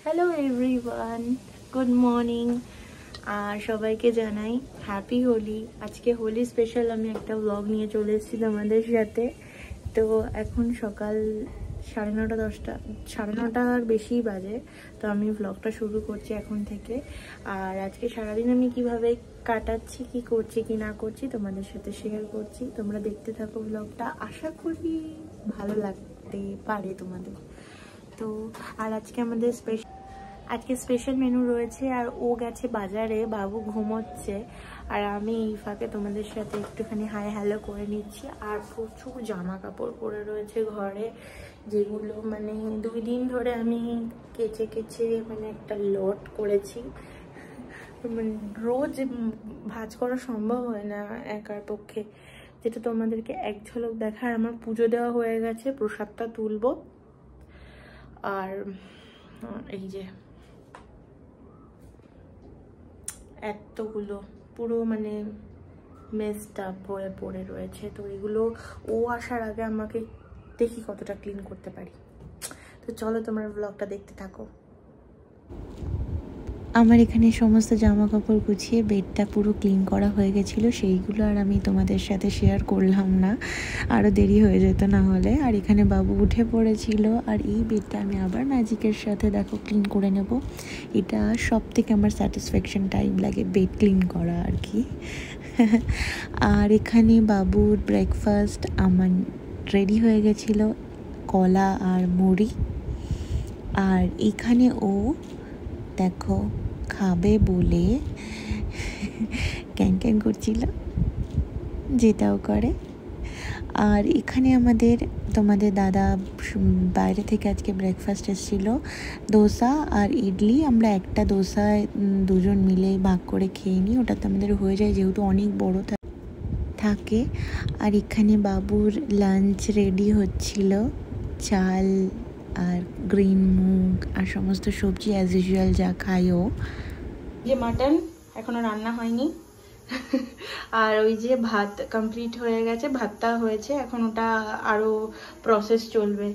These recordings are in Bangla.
Hello everyone, good morning. আর সবাইকে জানাই হ্যাপি হোলি। আজকে হোলি স্পেশাল আমি একটা ব্লগ নিয়ে চলে এসেছি তোমাদের সাথে। তো এখন সকাল 9:30 10টা, 9:30 বেশি বাজে। তো আমি ব্লগটা শুরু করছি এখন থেকে। আর আজকে সারাদিন আমি কিভাবে কাটাচ্ছি, কি করছি কি না করছি তোমাদের সাথে শেয়ার করছি। তোমরা দেখতে থাকো ব্লগটা, আশা করি ভালো লাগতে পারে তোমাদের। তো আর আজকে স্পেশাল মেনু রয়েছে। আর ও গেছে বাজারে, বাবু ঘুমোচ্ছে, আর আমি এই ফাঁকে তোমাদের সাথে একটুখানি হাই হ্যালো করে নিচ্ছি। আর প্রচুর জামা কাপড় পরে রয়েছে ঘরে, যেগুলো মানে 2 দিন ধরে আমি কেচে কেচে মানে একটা লট করেছি। মানে রোজ ভাঁজ করা সম্ভব হয় না একার পক্ষে, যেটা তোমাদেরকে এক ঝলক দেখার। আমার পুজো দেওয়া হয়ে গেছে, প্রসাদটা তুলবো। আর এই যে এতগুলো পুরো মানে মেসড আপ হয়ে পড়ে রয়েছে। তো এগুলো ও আসার আগে আমাকে দেখি কতটা ক্লিন করতে পারি। তো চলো তোমরা ব্লগটা দেখতে থাকো। আমার এখানে সমস্ত জামা কাপড় গুছিয়ে বেডটা পুরো ক্লিন করা হয়ে গেছিলো, সেইগুলো আর আমি তোমাদের সাথে শেয়ার করলাম না, আরও দেরি হয়ে যেত না হলে। আর এখানে বাবু উঠে পড়েছিল, আর এই বেডটা আমি আবার ম্যাজিকের সাথে দেখো ক্লিন করে নেব। এটা সব থেকে আমার স্যাটিসফ্যাকশন টাইম লাগে, বেড ক্লিন করা আর কি। আর এখানে বাবুর ব্রেকফাস্ট আমার রেডি হয়ে গেছিলো, কলা আর মুড়ি। আর এখানে ও দেখো খাবে বলে ক্যান ক্যান করছিল, যেটাও করে। আর এখানে তোমাদের দাদা বাইরে থেকে আজকে ব্রেকফাস্ট এসেছিল, দোসা আর ইডলি। আমরা একটা দোসা দুজন মিলে ভাগ করে খেয়ে নিই, ওটাতে আমাদের হয়ে যায় যেহেতু অনেক বড় থাকে। আর এখানে বাবুর লাঞ্চ রেডি হচ্ছিল, চাল আর গ্রিন মুগ আর সমস্ত সবজি অ্যাজ ইউজুয়াল যা খাই ও। যে মাটন এখনো রান্না হয়নি, আর ওই যে ভাত কমপ্লিট হয়ে গেছে, ভাতটা হয়েছে, এখন ওটা আরও প্রসেস চলবে।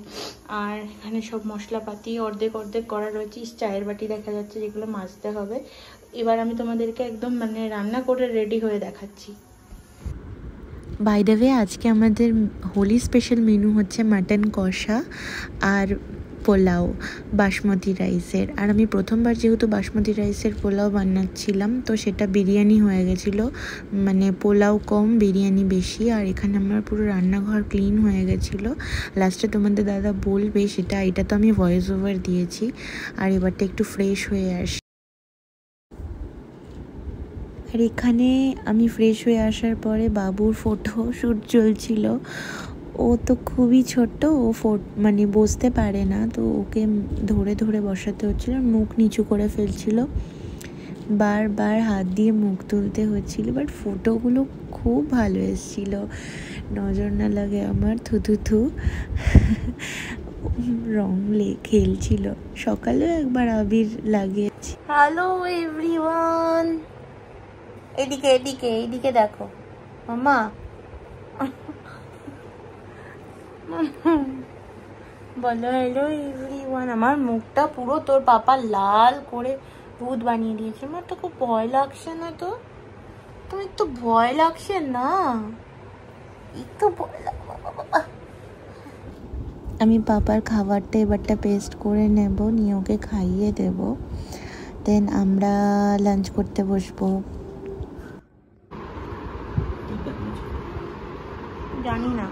আর এখানে সব মশলাপাতি অর্ধেক অর্ধেক করা রয়েছে, চায়ের বাটি দেখা যাচ্ছে যেগুলো মাজতে হবে। এবার আমি তোমাদেরকে একদম মানে রান্না করে রেডি হয়ে দেখাচ্ছি। বাই দ্য ওয়ে, আজকে আমাদের হোলি স্পেশাল মেনু হচ্ছে মাটন কষা আর পোলাও বাসমতি রাইসের। আর আমি প্রথমবার যেহেতু বাসমতি রাইসের পোলাও বানাচ্ছিলাম, তো সেটা বিরিয়ানি হয়ে গেছিলো, মানে পোলাও কম বিরিয়ানি বেশি। আর এখানে আমার পুরো রান্নাঘর ক্লিন হয়ে গেছিলো। লাস্টে তোমাদের দাদা বলবে সেটা, এটা তো আমি ভয়েস ওভার দিয়েছি। আর এবারটা একটু ফ্রেশ হয়ে আসি। আর এখানে আমি ফ্রেশ হয়ে আসার পরে বাবুর ফটো শ্যুট চলছিল। ও তো খুবই ছোট্ট, ও মানে বসতে পারে না, তো ওকে ধরে ধরে বসাতে হচ্ছিল, মুখ নিচু করে ফেলছিল, বারবার হাত দিয়ে মুখ তুলতে হচ্ছিল। বাট ফটোগুলো খুব ভালো এসেছিল, নজর না লাগে আমার। থু রং খেলছিল, সকালেও একবার আবির লাগিয়েছি। হ্যালো এভরিওয়ান, এদিকে এদিকে এদিকে দেখো মামা। বলো হ্যালো এভরিওয়ান। আমার মুখটা পুরো তোর পাপা লাল করে ভূত বানিয়ে দিয়েছে। আমার তো খুব ভয় লাগছে না? তো তুমি একটু ভয় লাগছে না? একটু ভয় লাগবে। আমি পাপার খাবারটা এবারটা পেস্ট করে নেব, নিয়ে ওকে খাইয়ে দেব, দেন আমরা লাঞ্চ করতে বসবো। জানি না,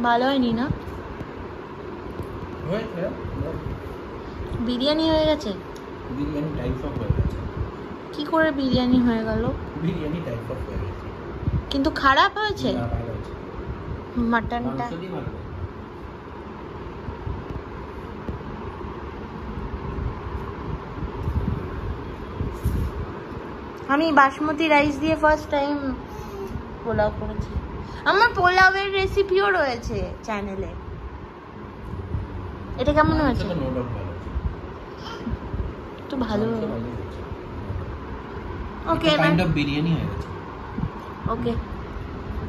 ভালো হয়নি না? বিরিয়ানি হয়ে গেছে। বিরিয়ানি টাইপ অফ হয়ে গেছে। কি করে বিরিয়ানি হয়ে গেল? বিরিয়ানি টাইপ অফ হয়ে গেছে, কিন্তু খারাপ হয়েছে। না ভালো হয়েছে। মাটনটা আমি বাসমতি রাইস দিয়ে ফার্স্ট টাইম পোলাও করেছি। আমার পোলাওয়ের রেসিপিও রয়েছে চ্যানেলে। এটা কেমন হয়েছে? তো ভালো। ওকে, কাইন্ড অফ বিরিয়ানি হয়ে গেছে। ওকে,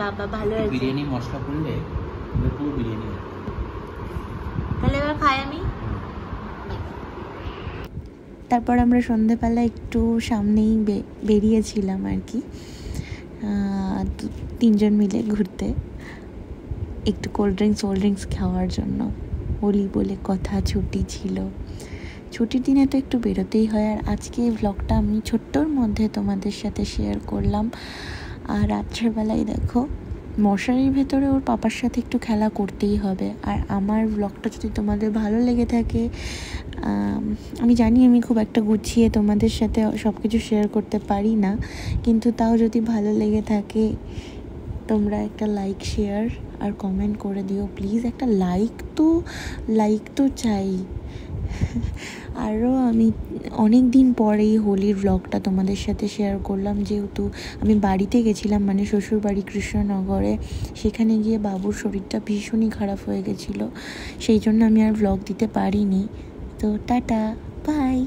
বাবা ভালো আছে। বিরিয়ানি মশলা করলে পুরো বিরিয়ানি হবে। তাহলে এবার খাই আমি। তারপর আমরা সন্ধেবেলা একটু সামনেই বেরিয়েছিলাম আর কি, 3জন মিলে ঘুরতে, একটু কোল্ড ড্রিঙ্কস খাওয়ার জন্য। হোলি বলে কথা, ছুটি ছিল, ছুটির দিনে তো একটু বেরোতেই হয়। আর আজকে এই ভ্লগটা আমি ছোট্টর মধ্যে তোমাদের সাথে শেয়ার করলাম। আর রাত্রেবেলায় দেখো মশারির ভেতরে ওর পাপার সাথে একটু খেলা করতেই হবে। আর আমার ভ্লগটা যদি তোমাদের ভালো লেগে থাকে, আমি জানি আমি খুব একটা গুছিয়ে তোমাদের সাথে সব কিছু শেয়ার করতে পারি না, কিন্তু তাও যদি ভালো লেগে থাকে তোমরা একটা লাইক, শেয়ার আর কমেন্ট করে দিও প্লিজ। একটা লাইক তো চাই। আরও আমি অনেক দিন পরেই হোলির ভ্লগটা তোমাদের সাথে শেয়ার করলাম, যেহেতু আমি বাড়িতে গেছিলাম, মানে শ্বশুর বাড়ি কৃষ্ণনগরে। সেখানে গিয়ে বাবুর শরীরটা ভীষণই খারাপ হয়ে গেছিলো, সেই জন্য আমি আর ভ্লগ দিতে পারিনি। তো টাটা, বাই।